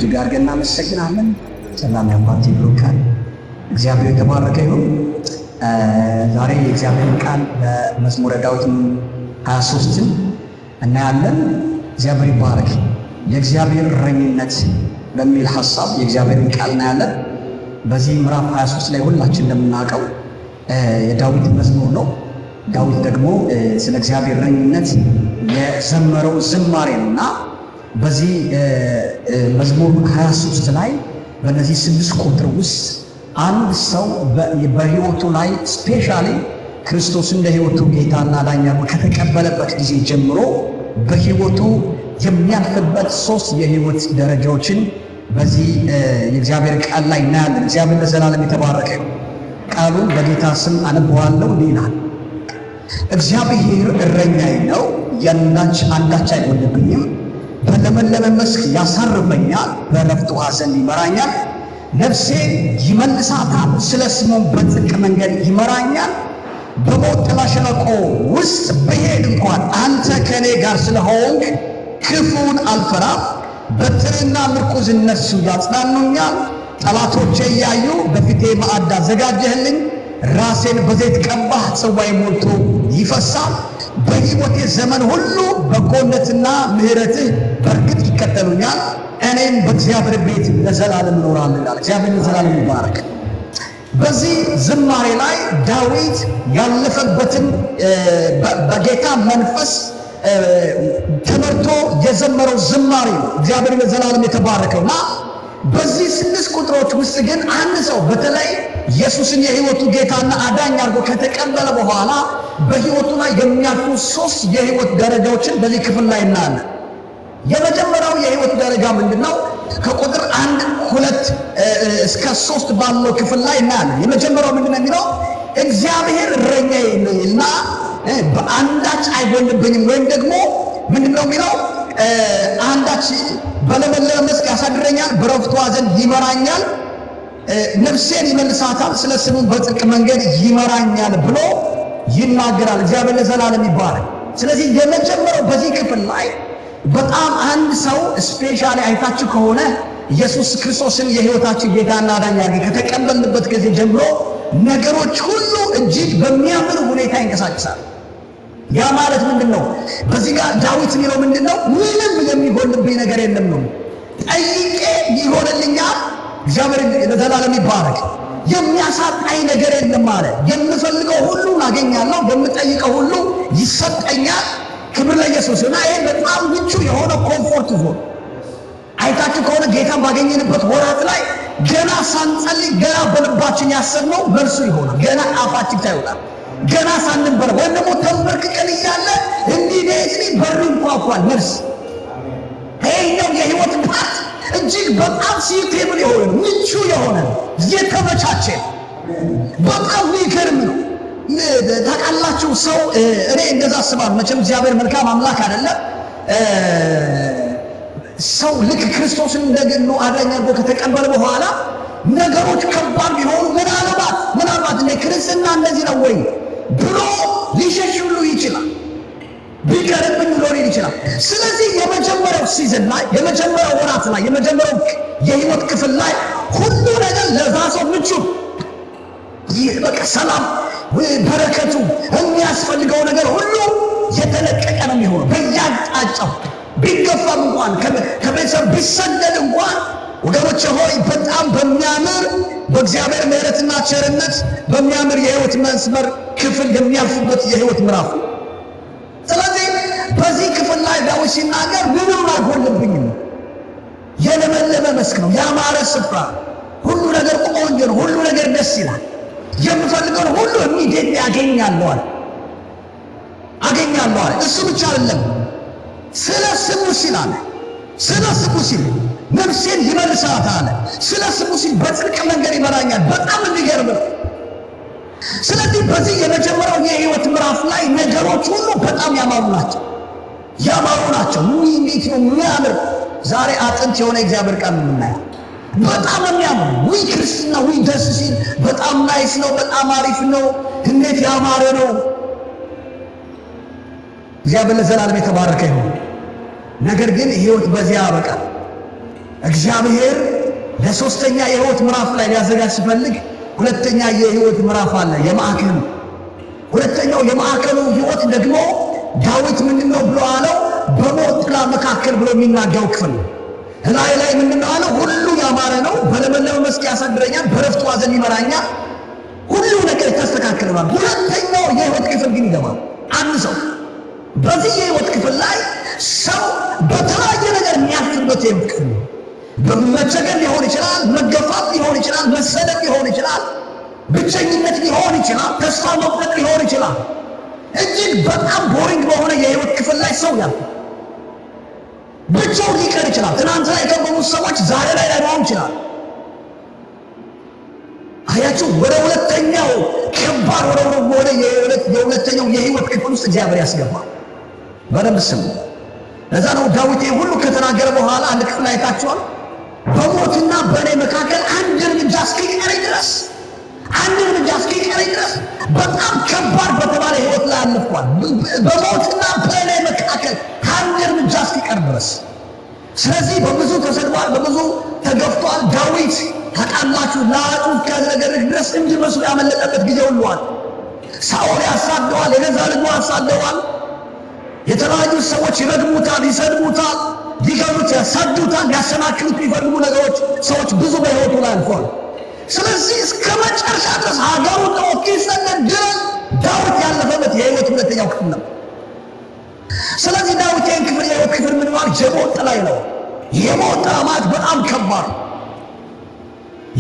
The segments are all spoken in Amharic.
እጅግ አድርገን እናመሰግናለን። ሰላም ያባት ይብሩካል። እግዚአብሔር የተባረከ ይሁን። ዛሬ የእግዚአብሔርን ቃል በመዝሙረ ዳዊት 23ን እናያለን። እግዚአብሔር ይባረክ። የእግዚአብሔር እረኝነት በሚል ሐሳብ የእግዚአብሔርን ቃል እናያለን። በዚህ ምዕራፍ 23 ላይ ሁላችን እንደምናውቀው የዳዊት መዝሙር ነው። ዳዊት ደግሞ ስለ እግዚአብሔር እረኝነት የዘመረው ዝማሬ ነውና በዚህ መዝሙር 23 ላይ በእነዚህ 6 ቁጥር ውስጥ አንድ ሰው በሕይወቱ ላይ ስፔሻሊ ክርስቶስ እንደ ሕይወቱ ጌታና ዳኛ ከተቀበለበት ጊዜ ጀምሮ በሕይወቱ የሚያልፍበት 3 የሕይወት ደረጃዎችን በዚህ የእግዚአብሔር ቃል ላይ እናያለን። እግዚአብሔር ለዘላለም የተባረከ ነው። ቃሉን በጌታ ስም አነበዋለሁ። እንዲህ ይላል፣ እግዚአብሔር እረኛዬ ነው፣ አንዳች አይጎልብኝም። በለመለመ መስክ ያሳርፈኛል፣ በዕረፍት ውኃ ዘንድ ይመራኛል። ነፍሴን ይመልሳታል፣ ስለ ስሙም በጽድቅ መንገድ ይመራኛል። በሞት ጥላ ሸለቆ ውስጥ ብሄድ እንኳን አንተ ከእኔ ጋር ስለሆንክ ክፉን አልፈራም። በትርና ምርኩዝ እነሱ ያጽናኑኛል። ጠላቶቼ እያዩ በፊቴ ማዕድ አዘጋጀህልኝ። ራሴን በዘይት ቀባህ፣ ጽዋዬ ሞልቶ ይፈሳል። በሕይወቴ ዘመን ሁሉ በጎነትና ምሕረትህ በእርግጥ ይከተሉኛል። እኔም በእግዚአብሔር ቤት ለዘላለም እኖራለሁ ይላል። እግዚአብሔር ለዘላለም ይባረክ። በዚህ ዝማሬ ላይ ዳዊት ያለፈበትን በጌታ መንፈስ ተመርቶ የዘመረው ዝማሬ ነው። እግዚአብሔር ለዘላለም የተባረከውና በዚህ 6 ቁጥሮች ውስጥ ግን አንድ ሰው በተለይ ኢየሱስን የሕይወቱ ጌታና አዳኝ አድርጎ ከተቀበለ በኋላ በሕይወቱ ላይ የሚያልፉ 3 የሕይወት ደረጃዎችን በዚህ ክፍል ላይ እናያለን። የመጀመሪያው የሕይወት ደረጃ ምንድነው? ከቁጥር 1 2 እስከ 3 ባለው ክፍል ላይ እናያለን። የመጀመሪያው ምንድነው የሚለው? እግዚአብሔር እረኛዬ ነውና በአንዳች አይጎልብኝም። ወይም ደግሞ ምንድነው የሚለው? አንዳች በለመለመ መስክ ያሳድረኛል፣ በዕረፍት ውኃ ዘንድ ይመራኛል። ነፍሴን ይመልሳታል፣ ስለ ስሙም በጽድቅ መንገድ ይመራኛል ብሎ ይናገራል። እግዚአብሔር ለዘላለም ይባረክ። ስለዚህ የመጀመሪያው በዚህ ክፍል ላይ በጣም አንድ ሰው ስፔሻሊ አይታችሁ ከሆነ ኢየሱስ ክርስቶስን የሕይወታችን ጌታና አዳኝ አድርገን ከተቀበልንበት ጊዜ ጀምሮ ነገሮች ሁሉ እጅግ በሚያምር ሁኔታ ይንቀሳቀሳል። ያ ማለት ምንድነው? በዚህ ጋር ዳዊት የሚለው ምንድነው? ምንም የሚጎልብኝ ነገር የለም ነው። ጠይቄ ይሆንልኛል። እግዚአብሔር ለዘላለም ይባረክ። የሚያሳጣኝ ነገር የለም አለ። የምፈልገው ሁሉ አገኛለሁ፣ የምጠይቀው ሁሉ ይሰጠኛል። ክብር ለኢየሱስ። እና ይሄ በጣም ምቹ የሆነ ኮምፎርት ዞን አይታችሁ ከሆነ ጌታን ባገኘንበት ወራት ላይ ገና ሳንጸልይ ገና በልባችን ያሰብነው መልሱ ይሆናል። ገና አፋችን ታይሆናል። ገና ሳንበር ወይም ደግሞ ተንበርክከን እያለ እንዲህ በር እንኳኳል መልስ። ይሄኛው የሕይወት ፓርት እጅግ በጣም ሲቴብል የሆነ ምቹ የሆነ የተመቻቸ በጣም የሚገርም ነው። ታውቃላችሁ ሰው እኔ እንደዛ አስባለሁ። መቼም እግዚአብሔር መልካም አምላክ አይደለም። ሰው ልክ ክርስቶስን እንደግሉ አዳኝ አድርጎ ከተቀበለ በኋላ ነገሮች ከባድ ቢሆኑ ምናልባት እንደ ክርስትና እንደዚህ ነው ወይ ብሎ ሊሸሽ ሁሉ ይችላል። ቢቀርብኝ ብሎ ሊል ይችላል። ስለዚህ የመጀመሪያው ሲዝን ላይ የመጀመሪያው ወራት ላይ የመጀመሪያው የሕይወት ክፍል ላይ ሁሉ ነገር ለዛ ሰው ምቹ በቃ ሰላም፣ በረከቱ፣ የሚያስፈልገው ነገር ሁሉ የተለቀቀ ነው የሚሆነው። በየአቅጣጫው ቢገፋም እንኳን ከቤተሰብ ቢሰደድ እንኳን ወገኖቼ ሆይ በጣም በሚያምር በእግዚአብሔር ምሕረትና ቸርነት በሚያምር የሕይወት መስመር ክፍል የሚያልፉበት የሕይወት ምዕራፍ። ስለዚህ በዚህ ክፍል ላይ ዳዊት ሲናገር ምንም አይጎልብኝም፣ የለመለመ መስክ ነው፣ ያማረ ስፍራ፣ ሁሉ ነገር ቆንጆ ነው፣ ሁሉ ነገር ደስ ይላል፣ የምፈልገውን ሁሉ ኢሚዲየት አገኛለሁ አለ። እሱ ብቻ አይደለም፣ ስለ ስሙ ሲል አለ። ስለ ስሙ ሲል ነፍሴን ይመልሳታል፣ ስለ ስሙ ሲል በጽድቅ መንገድ ይመራኛል። በጣም የሚገርም ነው። ስለዚህ በዚህ የመጀመሪያው የሕይወት ምዕራፍ ላይ ነገሮች ሁሉ በጣም ያማሩ ናቸው። እንዴት ነው የሚያምር! ዛሬ አጥንት የሆነ እግዚአብሔር ቃል የምናየው በጣም የሚያምር ክርስትና ደስ ሲል በጣም ናይስ ነው፣ በጣም አሪፍ ነው፣ እንዴት ያማረ ነው። እግዚአብሔር ለዘላለም የተባረከ ይሁን። ነገር ግን ሕይወት በዚያ ያበቃል። እግዚአብሔር ለሶስተኛ የህይወት ምዕራፍ ላይ ሊያዘጋጅ ሲፈልግ ሁለተኛ የህይወት ምዕራፍ አለ፣ የማዕከሉ። ሁለተኛው የማዕከሉ ህይወት ደግሞ ዳዊት ምንድነው ብሎ አለው? በሞት ጥላ መካከል ብሎ የሚናገረው ክፍል ነው። ላይ ምንድነው አለው? ሁሉ ያማረ ነው፣ በለመለመ መስክ ያሳድረኛል፣ በረፍቱ ማዕዘን ይመራኛል፣ ሁሉ ነገር ተስተካክሏል። ሁለተኛው የህይወት ክፍል ግን ይገባል። አንድ ሰው በዚህ የህይወት ክፍል ላይ ሰው በተለያየ ነገር የሚያልፍበት የህይወት ክፍል ነው። በመቸገር ሊሆን ይችላል፣ መገፋት ሊሆን ይችላል፣ መሰደድ ሊሆን ይችላል፣ ብቸኝነት ሊሆን ይችላል፣ ተስፋ መቁረጥ ሊሆን ይችላል። እጅግ በጣም ቦሪንግ በሆነ የህይወት ክፍል ላይ ሰው ያልፋል። ብቻውን ሊቀር ይችላል። ትናንትና የከበቡት ሰዎች ዛሬ ላይ ላይሆን ይችላል። አያችሁ፣ ወደ ሁለተኛው ከባድ ወደ የሁለተኛው የህይወት ክፍል ውስጥ እግዚአብሔር ያስገባል። በደንብ ስሙ። ለዛ ነው ዳዊት ሁሉ ከተናገረ በኋላ አንድ ክፍል አይታችኋል። በሞትና በእኔ መካከል አንድ እርምጃ እስኪቀረኝ ድረስ በጣም ከባድ በተባለ ህይወት ላይ አልፏል። በሞትና በእኔ መካከል አንድ እርምጃ እስኪቀር ድረስ። ስለዚህ በብዙ ተሰድቧል፣ በብዙ ተገፍቷል። ዳዊት ታውቃላችሁ ለአጡ እስኪያዝረገርግ ድረስ እንጂ መስሎ ያመለጠበት ጊዜ ሁሉ አለ። ሳኦል ያሳደዋል፣ የገዛ ልጁ ያሳደዋል። የተለያዩ ሰዎች ይረግሙታል፣ ይሰድቡታል፣ ሊገሉት፣ ያሳዱታል፣ ያሰናክሉት የሚፈልጉ ነገሮች ሰዎች ብዙ በህይወቱ ላይ አልፏል። ስለዚህ እስከ መጨረሻ ድረስ ሀገሩ እስኪሰደድ ድረስ ዳዊት ያለፈበት የህይወት ሁለተኛው ክፍል ነው። ስለዚህ ዳዊት ይህን ክፍል የህይወት ክፍል ምን ማለት የሞት ጥላ ነው። የሞት ጥላ ማለት በጣም ከባድ፣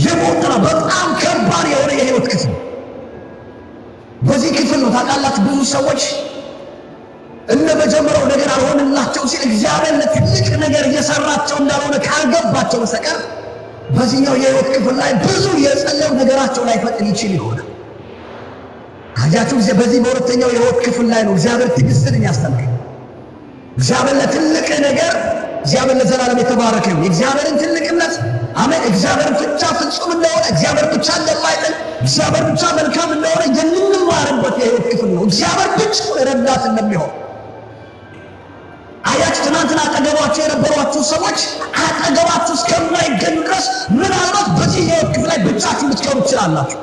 የሞት ጥላ በጣም ከባድ የሆነ የህይወት ክፍል በዚህ ክፍል ነው። ታውቃላችሁ ብዙ ሰዎች እነ መጀመሪያው ነገር አልሆንላቸው ሲል እግዚአብሔር ለትልቅ ነገር እየሰራቸው እንዳልሆነ ካልገባቸው በስተቀር በዚህኛው የህይወት ክፍል ላይ ብዙ የጸለዩ ነገራቸው ላይ ፈጥን ይችል ይሆናል። አያችሁ፣ በዚህ በሁለተኛው የህይወት ክፍል ላይ ነው እግዚአብሔር ትዕግስትን የሚያስተምረን። እግዚአብሔር ለትልቅ ነገር እግዚአብሔር ለዘላለም የተባረከ ነው። የእግዚአብሔርን ትልቅነት አሜን። እግዚአብሔር ብቻ ፍጹም እንደሆነ፣ እግዚአብሔር ብቻ እንደማይጥል፣ እግዚአብሔር ብቻ መልካም እንደሆነ የምንማርበት የህይወት ክፍል ነው። እግዚአብሔር ብቻ ረዳት እንደሚሆን አያችሁ። ትናንትና አጠገባችሁ የነበሯችሁ ሰዎች አጠገባችሁ እስከማይገኙ ድረስ ምናልባት በዚህ የህይወት ክፍል ላይ ብቻችሁ ልትቀሩ ትችላላችሁ።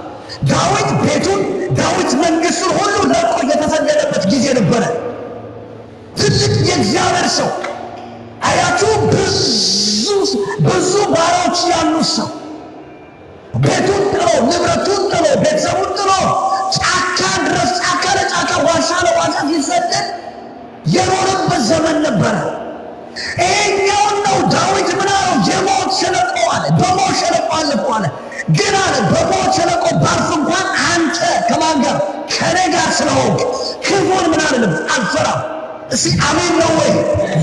ዳዊት ቤቱን፣ ዳዊት መንግስቱን ሁሉ ለቆ የተሰደደበት ጊዜ ነበረ። ትልቅ የእግዚአብሔር ሰው አያችሁ፣ ብዙ ባሪያዎች ያሉት ሰው ቤቱን ጥሎ፣ ንብረቱን ጥሎ፣ ቤተሰቡን ጥሎ ጫካ ድረስ ጫካ ለጫካ ዋሻ ለዋሻ ሲሰደድ የኖረበት ዘመን ነበረ። ይሄኛውን ነው ዳዊት ምን አለው? የሞት ሸለቆ አለ፣ በሞት ሸለቆ አለፉ አለ። ግን አለ በሞት ሸለቆ ባልፍ እንኳን አንተ ከማን ጋር? ከኔ ጋር ስለሆንክ ክፉን ምን አልልም፣ አልፈራም። እስኪ አሜን ነው ወይ?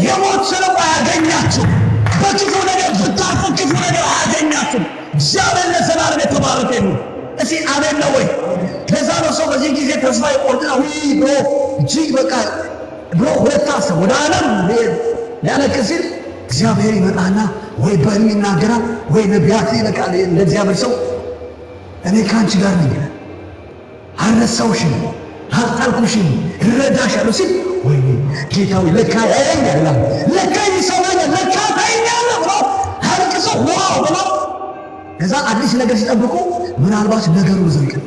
የሞት ሸለቆ አያገኛችሁ። በክፉ ነገር ብታልፉ ክፉ ነገር አያገኛችሁ። እግዚአብሔር ለዘላለም የተባረከ ይሁን። እስኪ አሜን ነው ወይ? ለዛ ነው ሰው በዚህ ጊዜ ተስፋ ይቆርጥና ብሎ እጅግ በቃ ብሎ ሁለት ሀሳብ ወደ ዓለም ሊያለቅስ ሲል እግዚአብሔር ይመጣና ወይ በህልም ይናገራል ወይ ነቢያት ይልካል ለእግዚአብሔር ሰው እኔ ከአንቺ ጋር ነኝ፣ አልረሳሁሽም፣ አልጣልኩሽም፣ እረዳሻለሁ ሲል ወይ ጌታዊ ለካ ያየኛል፣ ለካ ይሰማኛል፣ ለካ ታየኛል ብሎ አልቅሶ ዋው ብሎ ከዛ አዲስ ነገር ሲጠብቁ ምናልባት ነገሩ ይዘልቃል።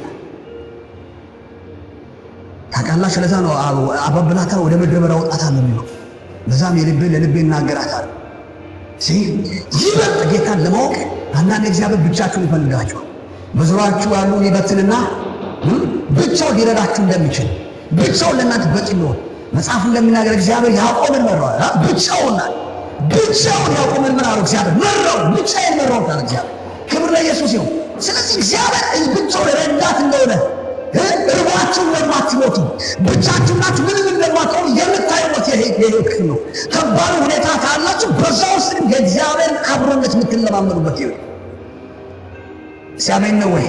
ታውቃላችሁ፣ ለዛ ነው አባብላታ ወደ ምድረ በዳ አወጣታለሁ የሚለው። ለዛም የልቤ ለልቤ እናገራታል። ይበልጥ ጌታን ለማወቅ አንዳንድ እግዚአብሔር ብቻችሁን ይፈልጋችኋል። በዙሪያችሁ ያሉ ይበትንና ብቻው ሊረዳችሁ እንደሚችል ብቻውን ለእናንተ በቂ ነው። መጽሐፍ እንደሚናገር እግዚአብሔር ያዕቆብን መራው። ብቻውን ያዕቆብን ምን አለው? እግዚአብሔር መራው። ብቻዬን መራው ታለ እግዚአብሔር። ክብር ለኢየሱስ ይሁን። ስለዚህ እግዚአብሔር ብቻውን ረዳት እንደሆነ እርባችሁ እንደማትሞቱ ብቻችሁ ናችሁ ምንም እንደማትሆኑ የምታዩት የህይወት ክፍል ነው። ከባድ ሁኔታ ካላችሁ በዛ ውስጥ የእግዚአብሔርን አብሮነት የምትለማመዱበት ይሁን። ሲያሜን ነው ወይ?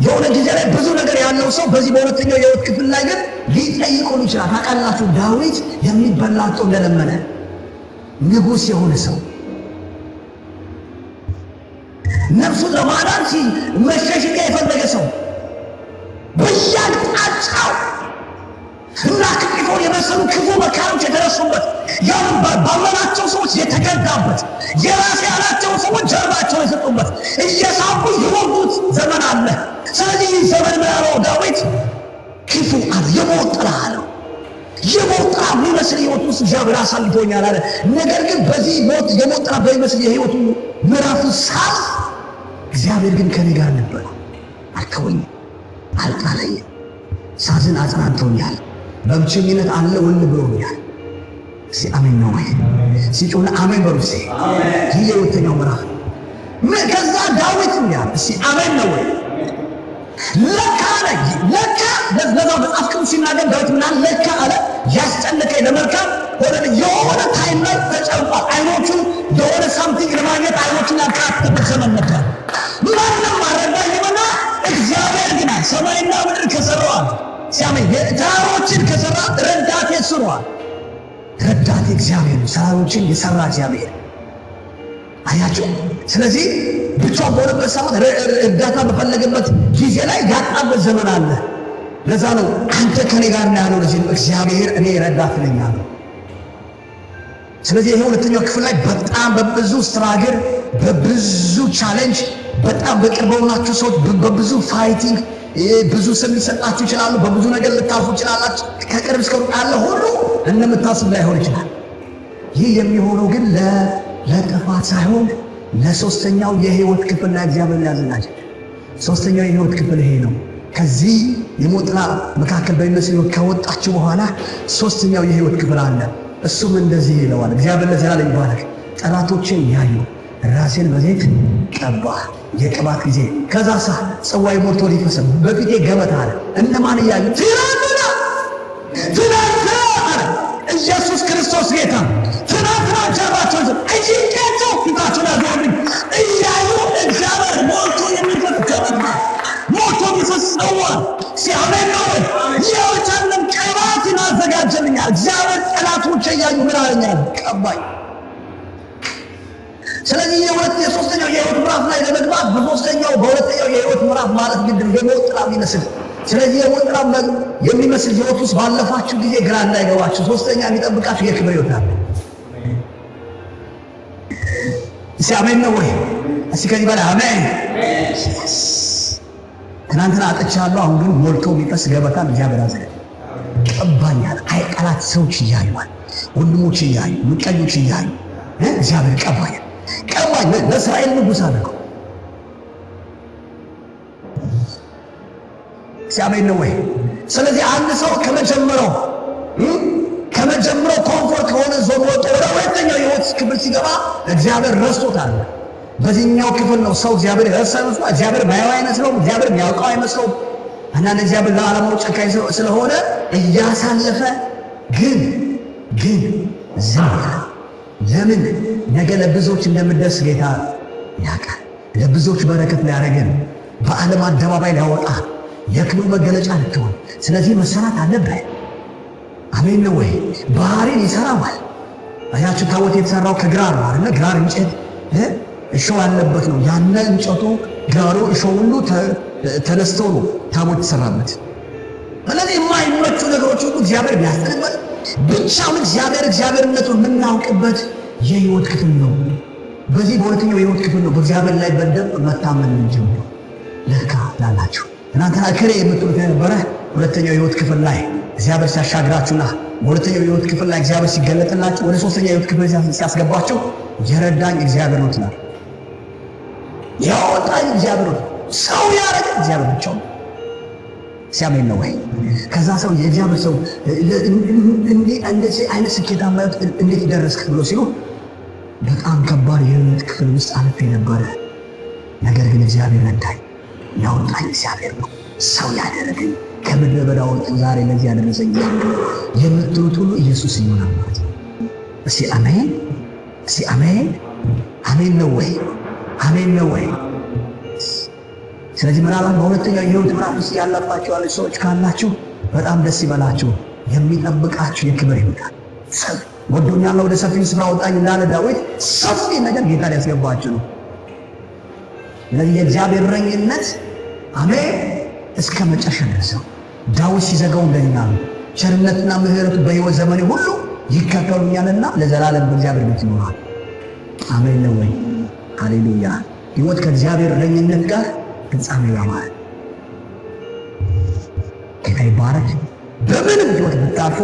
የሆነ ጊዜ ላይ ብዙ ነገር ያለው ሰው በዚህ በሁለተኛው የህይወት ክፍል ላይ ግን ሊጠይቁን ይችላል። ታውቃላችሁ ዳዊት የሚበላ አጥቶ እንደለመነ ንጉሥ የሆነ ሰው ነፍሱን ለማዳን መሸሸጊያ የፈለገ ሰው በየአቅጣጫው እና ክፉ የመሰሉ ክፉ መካሮች የተነሱበት ባመናቸው ሰዎች የተገዳበት የራሴ ያላቸው ሰዎች ጀርባቸው የሰጡበት እየሳቡ የወጉት ዘመን አለ። ስለዚህ ዘመን ያለው ዳዊት ክፉ አለ፣ የሞት ጥላ አለው። የሞት ጥላ የሚመስል ህይወት ውስጥ እግዚአብሔር አሳልፎኛል አለ። ነገር ግን በዚህ የሞት ጥላ በሚመስል የህይወቱ ምዕራፍ ሳልፍ እግዚአብሔር ግን ከኔ ጋር ነበር፣ አልተወኝም፣ አልጣለኝም። ሳዝን አጽናንቶኛል፣ በብቸኝነት አለሁልህ ብሎኛል። እስኪ አሜን ነው ወይ? ሲጮና አሜን በሉ እስኪ። ይህ የሁለተኛው ምዕራፍ ከዛ ዳዊት እንዲያል እስኪ አሜን ነው ወይ? ለካ ለዛው መጽሐፍ ቅዱስ ሲናገር ዳዊት ምናምን ለካ አለ ያስጨነቀኝ ለመልካም ሆነ። የሆነ ታይም ላይ ተጨንቋል። አይኖቹን የሆነ ሳምቲንግ ለማግኘት አይኖቹን ያካተተ ዘመን ነበር። ማንም አረዳኝምና እግዚአብሔር ግን ሰማይና ምድር ከሰራዋል ሲያመኝ ተራሮችን ከሰራ ረዳቴ ስሯል። ረዳቴ እግዚአብሔር ተራሮችን የሰራ እግዚአብሔር አያችሁ። ስለዚህ ብቻው በሆነበት ሰዓት እርዳታ በፈለገበት ጊዜ ላይ ያጣበት ዘመን አለ። ለዛ ነው አንተ ከኔ ጋር ነው ያለው። ለዚህ እግዚአብሔር እኔ ረዳት ነኝ አለ። ስለዚህ ይሄ ሁለተኛው ክፍል ላይ በጣም በብዙ ስትራግል፣ በብዙ ቻሌንጅ፣ በጣም በቅርብ ሆናችሁ ሰዎች በብዙ ፋይቲንግ ብዙ ስም ሊሰጣችሁ ይችላሉ። በብዙ ነገር ልታልፉ ይችላላችሁ። ከቅርብ እስከ ሩቅ ያለ ሁሉ እንደምታስብ ላይሆን ይችላል። ይህ የሚሆነው ግን ለጥፋት ሳይሆን ለሶስተኛው የህይወት ክፍል ላይ እግዚአብሔር ያዘጋጀ ሶስተኛው የህይወት ክፍል ይሄ ነው። ከዚህ የሞት ጥላ መካከል በሚመስል ህይወት ከወጣችሁ በኋላ ሶስተኛው የህይወት ክፍል አለ። እሱም እንደዚህ ይለዋል። እግዚአብሔር ለዘላለም ይባረክ። ጠላቶችን ያዩ ራሴን በዘይት ቀባ፣ የቅባት ጊዜ። ከዛ ጽዋዬ ሞልቶ ሊፈስ በፊቴ ገበታ አለ። እነማን እያዩ? ትናንትና አለ ኢየሱስ ክርስቶስ ጌታ። ትናንትና ጀርባቸው እይቄቸው ፊታቸውን ያዞሩልኝ እያዩ እግዚአብሔር ሞልቶ የሚፈስ ገበታ፣ ሞልቶ የሚፈስ ጽዋ ሲያመን ነው። የወቻለም ቅባትን አዘጋጀልኛል። እግዚአብሔር ጠላቶች እያዩ ምን አለኛል? ቀባኝ። ስለዚህ የሶስተኛው የህይወት ምዕራፍ ላይ ለመግባት በሁለተኛው የህይወት ምዕራፍ ማለት ግን የሞት ጥላ የሚመስል ስለዚህ የሞት ጥላ የሚመስል ህይወት ውስጥ ባለፋችሁ ጊዜ ግራ እንዳይገባችሁ ሶስተኛ የሚጠብቃችሁ የክብር ህይወት አለ። እስኪ አሜን ነው ወይ? እስኪ ከዚህ በላይ አሜን። ትናንትና አጥቻለሁ፣ አሁን ግን ሞልቶ የሚፈስ ገበታ እግዚአብሔር አዘጋጀ። ቀባኛል። ጠላት ሰዎች እያዩዋል፣ ወንድሞች እያዩ፣ ምቀኞች እያዩ እግዚአብሔር ቀባኛል። ቀባኝ ለእስራኤል ንጉሥ አደረገው። ሲያመኝ ነው ወይ? ስለዚህ አንድ ሰው ከመጀመሪያው ኮምፎርት ከሆነ ዞን ወጥቶ ወደ ሁለተኛው የህይወት ክፍል ሲገባ እግዚአብሔር ረስቶታል። በዚህኛው ክፍል ነው ሰው እግዚአብሔር ረሳ ይመስላል። እግዚአብሔር ማያው አይመስለውም። እግዚአብሔር የሚያውቀው አይመስለውም። አንዳንድ እግዚአብሔር ለዓለማው ጨካኝ ስለሆነ እያሳለፈ ግን ዝም ይላል። ለምን? ነገ ለብዙዎች እንደምደርስ ጌታ ያውቃል። ለብዙዎች በረከት ሊያደርገን በዓለም አደባባይ ሊያወጣ የክብሩ መገለጫ ልትሆን። ስለዚህ መሰራት አለበት። አሜን ነው ወይ? ባህሪን ይሰራዋል። አያችሁ ታቦት የተሰራው ከግራር ነው አይደል? ግራር እንጨት እሾህ ያለበት ነው። ያነ እንጨቱ ግራሩ እሾህ ሁሉ ተነስተው ነው ታቦት የተሰራበት። ስለዚህ የማይመቹ ነገሮች ሁሉ እግዚአብሔር ቢያስጠንበት ብቻውን እግዚአብሔርነቱን የምናውቅበት የህይወት ክፍል ነው። በዚህ በሁለተኛው የህይወት ክፍል ነው በእግዚአብሔር ላይ በደንብ መታመን እንጀምር። ለካ ላላችሁ እናንተ አከሬ የምትሉት የነበረ ሁለተኛው የህይወት ክፍል ላይ እግዚአብሔር ሲያሻግራችሁና በሁለተኛው የህይወት ክፍል ላይ እግዚአብሔር ሲገለጥላችሁ ወደ ሶስተኛው የህይወት ክፍል ሲያስገባችሁ የረዳኝ እግዚአብሔር ነው ትላል። ያወጣኝ እግዚአብሔር ነው። ሰው ያረገ እግዚአብሔር ብቻ ነው። ሲያመኝ ነው ወይ? ከዛ ሰው የእግዚአብሔር ሰው እንደዚህ አይነት ስኬታማ እንዴት ደረስክ ብሎ ሲሉ በጣም ከባድ የህይወት ክፍል ውስጥ አልፌ ነበረ። ነገር ግን እግዚአብሔር ረዳኝ። ያወጣኝ እግዚአብሔር ነው። ሰው ያደረገኝ ከምድረ በዳ ወጥቶ ዛሬ ለዚህ ያደረሰኝ የምትሉት ሁሉ ኢየሱስ ይሆናል ማለት ነው። እስኪ አሜን፣ እስኪ አሜን። አሜን ነው ወይ? አሜን ነው ወይ? ስለዚህ ምናልባት በሁለተኛው የህይወት ምዕራፍ ውስጥ ያለባችሁ ሰዎች ካላችሁ በጣም ደስ ይበላችሁ። የሚጠብቃችሁ የክብር ይሆናል። ወዶኛል ወደ ሰፊ ስፍራ ወጣኝ እንዳለ ዳዊት ሰፊ ነገር ጌታ ሊያስገባችሁ ነው። ስለዚህ የእግዚአብሔር እረኝነት አሜን እስከ መጨረሻ ድረስ ነው። ዳዊት ሲዘጋው እንደኛ ነው። ቸርነትና ምሕረቱ በሕይወት ዘመኔ ሁሉ ይከተሉኛልና ለዘላለም በእግዚአብሔር ቤት ይኖራል። አሜን ነው ወይ? ሃሌሉያ። ሕይወት ከእግዚአብሔር እረኝነት ጋር ፍጻሜው ያማረ። ጌታ ይባረክ። በምንም ሕይወት ብታልፉ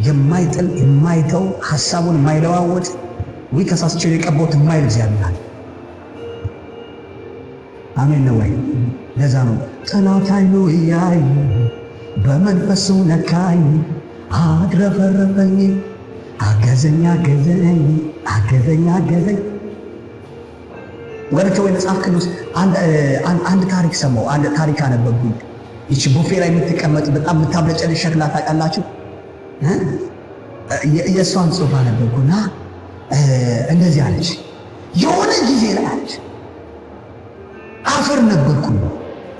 የማይጥል የማይተው ሐሳቡን የማይለዋወጥ ወይ ተሳስቼ የቀባሁት የማይል እግዚአብሔር አለ። አሜን ነው ወይ? ለዛ ነው ጠላት አይኑ እያይ በመንፈሱ ነካኝ፣ አድረፈረፈኝ፣ አገዘኝ አገዘኝ አገዘኝ አገዘኝ። ወረተ ወይ መጽሐፍ ቅዱስ አንድ ታሪክ ሰማሁ። አንድ ታሪክ አነበብኩኝ። ይቺ ቡፌ ላይ የምትቀመጥ በጣም የምታብለጨልጭ ሸክላ ታውቃላችሁ? የእሷን ጽሑፍ አነበብኩና እንደዚህ አለች። የሆነ ጊዜ ላይ አለች አፈር ነበርኩ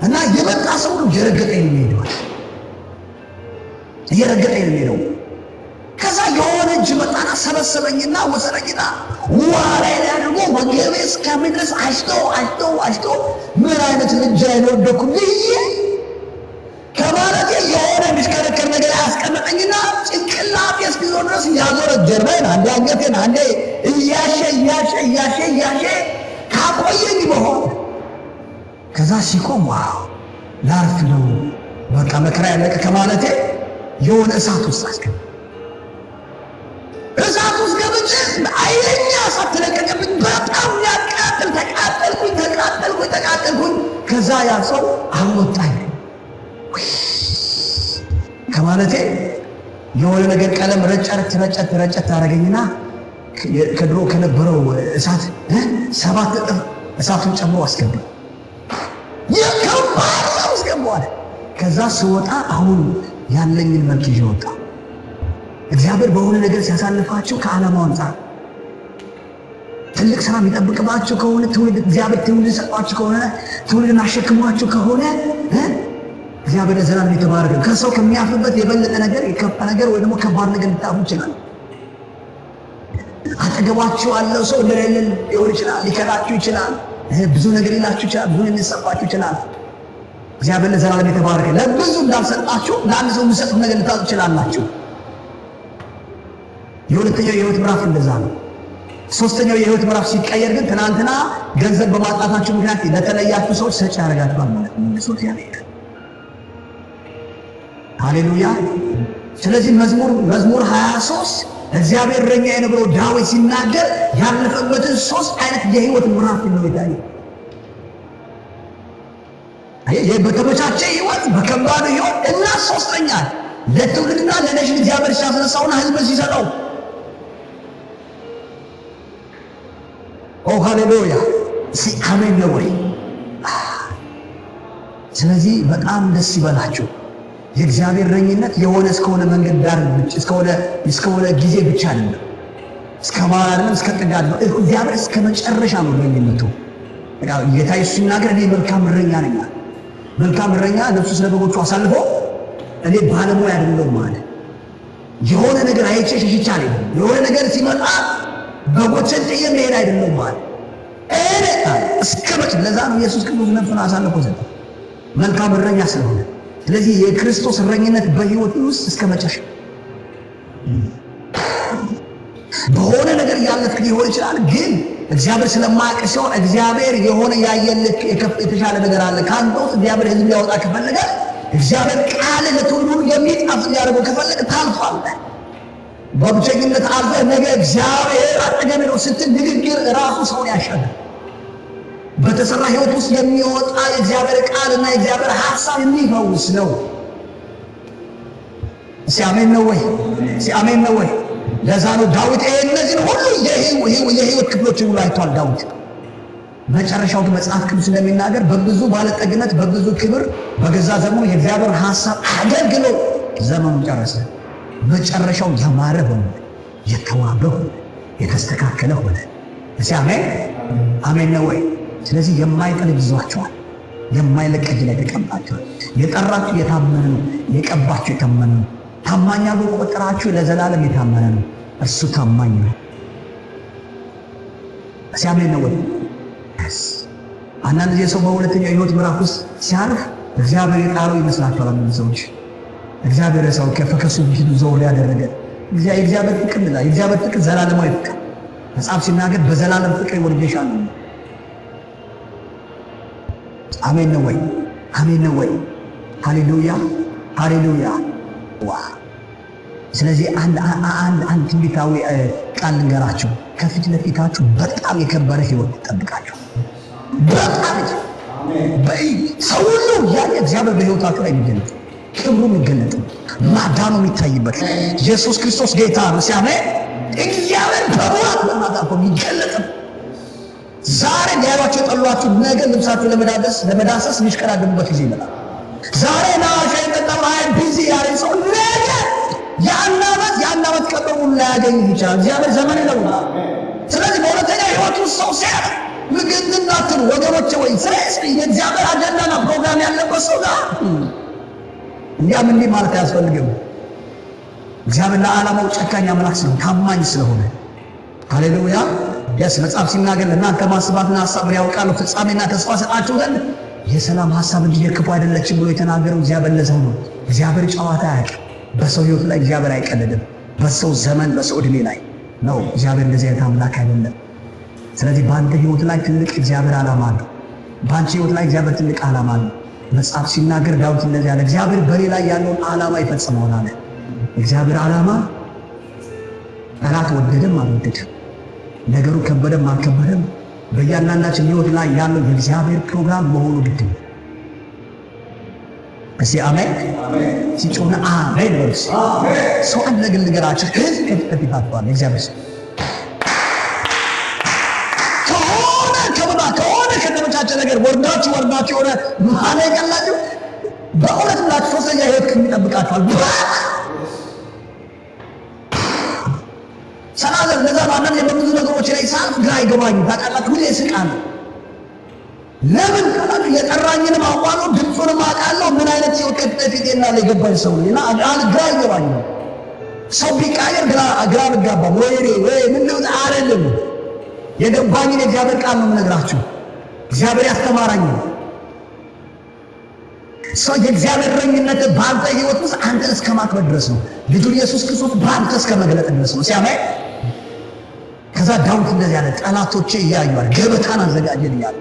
እና የመጣ ሰው ነው እየረገጠኝ ነው የሚሄደው፣ እየረገጠኝ ነው የሚሄደው። ከዛ የሆነ እጅ መጣና ሰበሰበኝና ወሰደኝና ውሃ ላይ አድርጎ ወገቤ እስከሚደርስ አሽቶ ምን አይነት ልጅ አይወደኩ ብዬ ከማለቴ የሆነ የሚሽከረከር ነገር ያስቀመጠኝና ጭንቅላቴ እስኪዞር ድረስ ያዞረ ጀርባዬን አንዴ አንገቴን አንዴ እያሸ ካቆየኝ በኋላ ከዛ ሲቆም ዋው ላርፍ ነው በቃ መከራ ያለቀ ከማለቴ የሆነ እሳት ውስጥ አስገባ። እሳት ውስጥ ገብቼ አይለኛ እሳት ተለቀቀብኝ። በጣም ያቃጥል ተቃጠልኩኝ። ከዛ ያ ሰው አልወጣኝ ከማለቴ የሆነ ነገር ቀለም ረጨት ታረገኝና ከድሮ ከነበረው እሳት 7 እጥፍ እሳቱን ጨምሮ አስገባ። የከባድ ነው አስገባዋል። ከዛ ስወጣ አሁን ያለኝን መልክ ይዤ ወጣ። እግዚአብሔር በሆነ ነገር ሲያሳልፋችሁ ከዓላማው አንጻር ትልቅ ስራ የሚጠብቅባችሁ ከሆነ እግዚአብሔር ትውልድ ሰጧችሁ ከሆነ ትውልድን አሸክሟችሁ ከሆነ እግዚአብሔር ለዘላለም የተባረከ። ከሰው ከሚያፍርበት የበለጠ ነገር የከፋ ነገር ወይ ደግሞ ከባድ ነገር ልታፉ ይችላል። አጠገባችሁ ያለው ሰው እንደሌለ ሊሆን ይችላል። ሊከዳችሁ ይችላል። ብዙ ነገር ሊላችሁ ይችላል። ብዙ የሚሰጣችሁ ይችላል። እግዚአብሔር ለዘላለም የተባረከ። ለብዙ እንዳልሰጣችሁ ለአንድ ሰው የሚሰጡት ነገር ልታጡ ይችላላችሁ። የሁለተኛው የህይወት ምዕራፍ እንደዛ ነው። ሶስተኛው የህይወት ምዕራፍ ሲቀየር ግን ትናንትና ገንዘብ በማጣታችሁ ምክንያት ለተለያችሁ ሰዎች ሰጪ ያደርጋችኋል ማለት ነው። ኢየሱስ ያለህ ሃሌሉያ። ስለዚህ መዝሙር 23 እግዚአብሔር እረኛዬ ነው ብሎ ዳዊት ሲናገር ያለፈበትን 3 አይነት የህይወት ምዕራፍ ነው የታየው። በተመቻቸ ህይወት፣ በከባዱ ህይወት እና ሶስተኛ ለትውልድና ለነሽን እግዚአብሔር ሲያስነሳውና ህዝብ ሲሰጠው። ኦ ሃሌሉያ አሜን ነው ወይ? ስለዚህ በጣም ደስ ይበላችሁ። የእግዚአብሔር እረኝነት የሆነ እስከሆነ መንገድ ዳር እስከሆነ ጊዜ ብቻ አይደለም፣ እስከ ማራንም እስከ ጥጋት ነው። እግዚአብሔር እስከ መጨረሻ ነው እረኝነቱ። ጌታ ኢየሱስ ሲናገር እኔ መልካም እረኛ ነኝ። መልካም እረኛ ነፍሱ ስለ በጎቹ አሳልፎ እኔ ባለሙያ አይደለሁም ማለት የሆነ ነገር አይቼ ሸሽቼ አይደለም። የሆነ ነገር ሲመጣ በጎችን ጥዬ መሄድ አይደለም ማለት እስከ መጨረሻ። ለዛ ነው ኢየሱስ ክርስቶስ ነፍሱን አሳልፎ ሰጠ፣ መልካም እረኛ ስለሆነ። ስለዚህ የክርስቶስ እረኝነት በህይወት ውስጥ እስከ መጨረሻ በሆነ ነገር ያለፍክ ሊሆን ይችላል። ግን እግዚአብሔር ስለማያውቅ ሲሆን እግዚአብሔር የሆነ ያየልክ የተሻለ ነገር አለ ካንተ ውስጥ እግዚአብሔር ህዝብ ሊያወጣ ከፈለገ እግዚአብሔር ቃል ለትውልዱ የሚጣፍ ሊያደርገው ከፈለገ ታልፋለህ። በብቸኝነት አልፈህ ነገ እግዚአብሔር አጠገቤ ነው ስትል ንግግር ራሱ ሰውን ያሻል። በተሰራ ህይወት ውስጥ የሚወጣ የእግዚአብሔር ቃልና የእግዚአብሔር ሐሳብ የሚፈውስ ነው። ሲአሜን ነው ወይ? ሲአሜን ነው ወይ? ለዛ ነው ዳዊት እነዚህን ሁሉ የህይወት ክፍሎችን ሁሉ አይቷል ዳዊት። መጨረሻው ግን መጽሐፍ ቅዱስ እንደሚናገር በብዙ ባለጠግነት በብዙ ክብር በገዛ ዘመኑ የእግዚአብሔር ሐሳብ አገልግሎ ዘመኑን ጨረሰ። መጨረሻው ያማረ ሆነ፣ የተዋበ ሆነ፣ የተስተካከለ ሆነ። ሲአሜን አሜን ነው ወይ? ስለዚህ የማይጥል ይዟቸዋል፣ የማይለቅ እጅ ላይ ተቀምጣቸዋል። የጠራችሁ የታመነ ነው፣ የቀባችሁ የታመነ ነው። ታማኝ አድርጎ ቆጠራችሁ፣ ለዘላለም የታመነ ነው። እርሱ ታማኝ ነው። ሲአሜን ነው ወይ? አንዳንድ ጊዜ ሰው በሁለተኛው የህይወት ምዕራፍ ውስጥ ሲያልፍ እግዚአብሔር የጣለው ይመስላችኋል። አንዳንድ ሰዎች እግዚአብሔር ሰው ከሱ ፊቱ ዘወር ያደረገ የእግዚአብሔር ፍቅር ነው። የእግዚአብሔር ፍቅር ዘላለማዊ ፍቅር መጽሐፍ ሲናገር በዘላለም ፍቅር ወልጄሻለሁ። አሜን ነው ወይ? አሜን ነው ወይ? ሃሌሉያ ሃሌሉያ። ዋ ስለዚህ አንድ ትንቢታዊ ቃል ልንገራችሁ። ከፊት ለፊታችሁ በጣም የከበረ ህይወት ይጠብቃችሁ። በጣም ሰው ሁሉ ያለ እግዚአብሔር በህይወታችሁ ላይ የሚገለጥ ክብሩ የሚገለጥ ማዳኑ የሚታይበት ኢየሱስ ክርስቶስ ጌታ ነው። ሲያሜን እግዚአብሔር በሙላት በማዳኑ የሚገለጥ ዛሬ ሊያዩአችሁ የጠሏችሁ ነገ ልብሳችሁ ለመዳሰስ የሚሽቀዳደሙበት ጊዜ ይመጣል። ዛሬ ናሻ የጠጣው ቢዚ ያለ ሰው ነገ የአንድ ዓመት ቀጠሮውን ላያገኝ ይችላል። እግዚአብሔር ዘመን ነው። ስለዚህ በሁለተኛ ህይወት ውስጥ ሰው ሲያል ምግንድናትን ወገኖች ወይ ስለዚህ የእግዚአብሔር አጀንዳና ፕሮግራም ያለበት ሰው ጋር እንዲያም እንዲህ ማለት አያስፈልግም። እግዚአብሔር ለዓላማው ጨካኝ አምላክ ስለሆነ ታማኝ ስለሆነ ሃሌሉያ። ደስ መጽሐፍ ሲናገር ለእናንተ ማስባትና ሐሳብን ያውቃለሁ ፍጻሜና ተስፋ ሰጣችሁ ዘንድ የሰላም ሐሳብ እንጂ የክፉ አይደለችም ብሎ የተናገረው እግዚአብሔር ለሰው ነው። እግዚአብሔር ጨዋታ አያውቅም። በሰው ህይወት ላይ እግዚአብሔር አይቀልድም። በሰው ዘመን በሰው ዕድሜ ላይ ነው። እግዚአብሔር እንደዚህ አይነት አምላክ አይደለም። ስለዚህ በአንተ ህይወት ላይ ትልቅ እግዚአብሔር ዓላማ አለው። በአንቺ ህይወት ላይ እግዚአብሔር ትልቅ ዓላማ አለው። መጽሐፍ ሲናገር ዳዊት እንደዚህ ያለ እግዚአብሔር በኔ ላይ ያለውን ዓላማ ይፈጽመዋል አለ። እግዚአብሔር ዓላማ ጠላት ወደደም አልወደደም፣ ነገሩ ከበደም አልከበደም፣ በእያንዳንዳችን ህይወት ላይ ያለው የእግዚአብሔር ፕሮግራም መሆኑ ግድ ነው። እስቲ አሜን ሲጮና አሜን ወርስ ሰው አንድ ነገር ልንገራችሁ። ህዝብ ከፊታችኋል እግዚአብሔር ከሆነ ከተመቻቸ ነገር ወርዳችሁ የሆነ መሀል ያላችሁ በእውነት ላችሁ ሶስተኛ ህይወት የሚጠብቃችኋል። ሰላዘር ለዛ ባንዳንድ የበብዙ ነገሮች ላይ ሳልፍ ግራ ይገባኝ ታውቃላችሁ። ሁሌ እስቃለሁ። ለምን ካላችሁ የጠራኝንም አውቃለሁ፣ ድምፁንም አውቃለሁ። ምን አይነት ህይወት ከፊቴና ላይ ገባኝ ሰው እና ግራ ይገባኝ። ሰው ቢቃየር ግራ ልጋባም ወይ ምን ነው አይደለም። የገባኝን የእግዚአብሔር ቃል ነው የምነግራችሁ። እግዚአብሔር ያስተማራኝ ሰው የእግዚአብሔር እረኝነት በአንተ ህይወት ውስጥ አንተ እስከ ማክበር ድረስ ነው። ልጁን ኢየሱስ ክርስቶስ በአንተ እስከ መግለጥ ድረስ ነው። ሲያማይ ከዛ ዳዊት እንደዚህ ያለ ጠላቶቼ እያዩአል ገበታን አዘጋጀን እያለ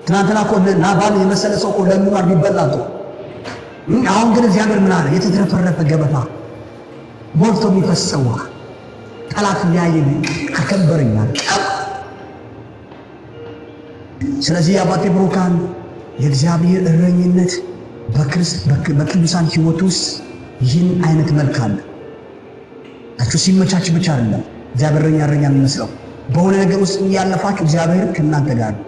ትናንትና እኮ ናባል የመሰለ ሰው እኮ ለምኗል ቢበላጡ። አሁን ግን እግዚአብሔር ምን አለ? የተትረፈረፈ ገበታ ሞልቶ የሚፈሰው ጠላት ሊያየኝ አከበረኛል። ስለዚህ የአባቴ ብሩካን የእግዚአብሔር እረኝነት በቅዱሳን ህይወት ውስጥ ይህን አይነት መልክ አለ። ታችሁ ሲመቻች ብቻ አይደለም እግዚአብሔር እረኛ የሚመስለው። በሆነ ነገር ውስጥ ያለፋችሁ እግዚአብሔር ከእናንተ ጋር ነው።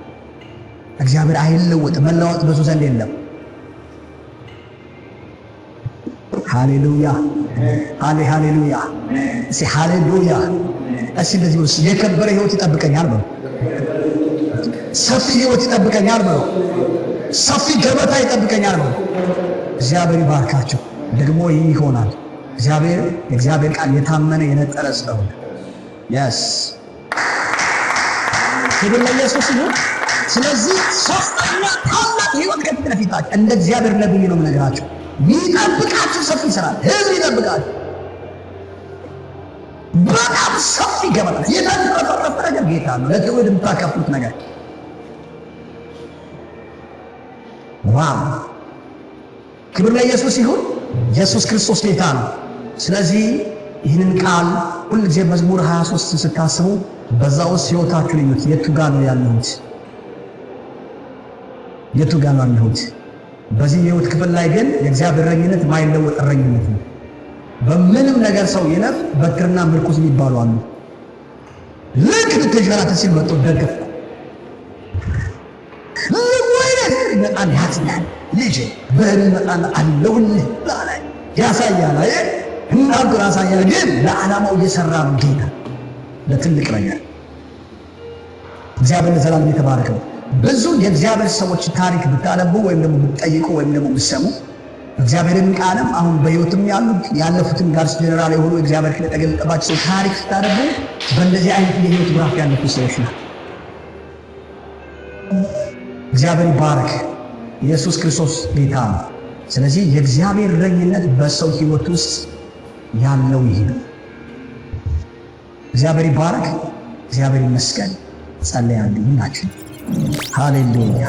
እግዚአብሔር አይለወጥም። መለወጥ በሱ ዘንድ የለም። ሃሌሉያ ሃሌሉያ እስቲ ሃሌሉያ። እስቲ እንደዚህ ውስጥ የከበረ ህይወት ይጠብቀኛል በሉ። ሰፊ ህይወት ይጠብቀኛል በሉ። ሰፊ ገበታ ይጠብቀኛል በሉ። እግዚአብሔር ይባርካቸው። ደግሞ ይህ ይሆናል። የእግዚአብሔር ቃል የታመነ የነጠረ ስለሆነ የስ ክብር ለኢየሱስ ይሁን። ስለዚህ ሶስተኛ ታላቅ ህይወት ከፊት ለፊታችሁ እንደ እግዚአብሔር ነብይ ነው የምነግራችሁ። ይጠብቃችሁ ሰፊ ስራ ህዝብ ይጠብቃችሁ። በጣም ሰፊ ገበታ የተትረፈረፈ ነገር ጌታ ነው ለትውልድ የምታከፍሉት ነገር። ዋው ክብር ለኢየሱስ ይሁን። ኢየሱስ ክርስቶስ ጌታ ነው። ስለዚህ ይህንን ቃል ሁልጊዜ መዝሙር 23 ስታስቡ በዛ ውስጥ ህይወታችሁን እዩት። የቱ ጋር ነው ያለሁት? የቱ ጋር ነው ያለሁት? በዚህ የህይወት ክፍል ላይ ግን የእግዚአብሔር እረኝነት ማይለወጥ እረኝነት ነው። በምንም ነገር ሰው ይለፍ በትርና ምርኩዝ የሚባሉ አሉ። ልክ ልትንሸራተት ሲል መጥቶ ደግፍ ይመጣል ያጽናል። ልጄ በህልም ይመጣል አለሁልህ ላይ ያሳያል። አይ እናንተ ያሳያል። ግን ለዓላማው እየሰራ ነው ጌታ ለትልቅ ነገር። እግዚአብሔር ለዘላለም የተባረከ ነው። ብዙ የእግዚአብሔር ሰዎች ታሪክ ብታነቡ ወይም ደግሞ ብትጠይቁ ወይም ደግሞ ብትሰሙ እግዚአብሔርን ቃልም አሁን በህይወትም ያለፉትን ጋርስ ጀነራል የሆኑ እግዚአብሔር ከተገለጠባቸው ሰው ታሪክ ስታነቡ በእንደዚህ አይነት የህይወት ምዕራፍ ያለፉ ሰዎች ናቸው። እግዚአብሔር ይባረክ። ኢየሱስ ክርስቶስ ጌታ ነው። ስለዚህ የእግዚአብሔር እረኝነት በሰው ህይወት ውስጥ ያለው ይሄ ነው። እግዚአብሔር ይባረክ። እግዚአብሔር ይመስገን። ጸልያለሁ ናችሁ። ሃሌሉያ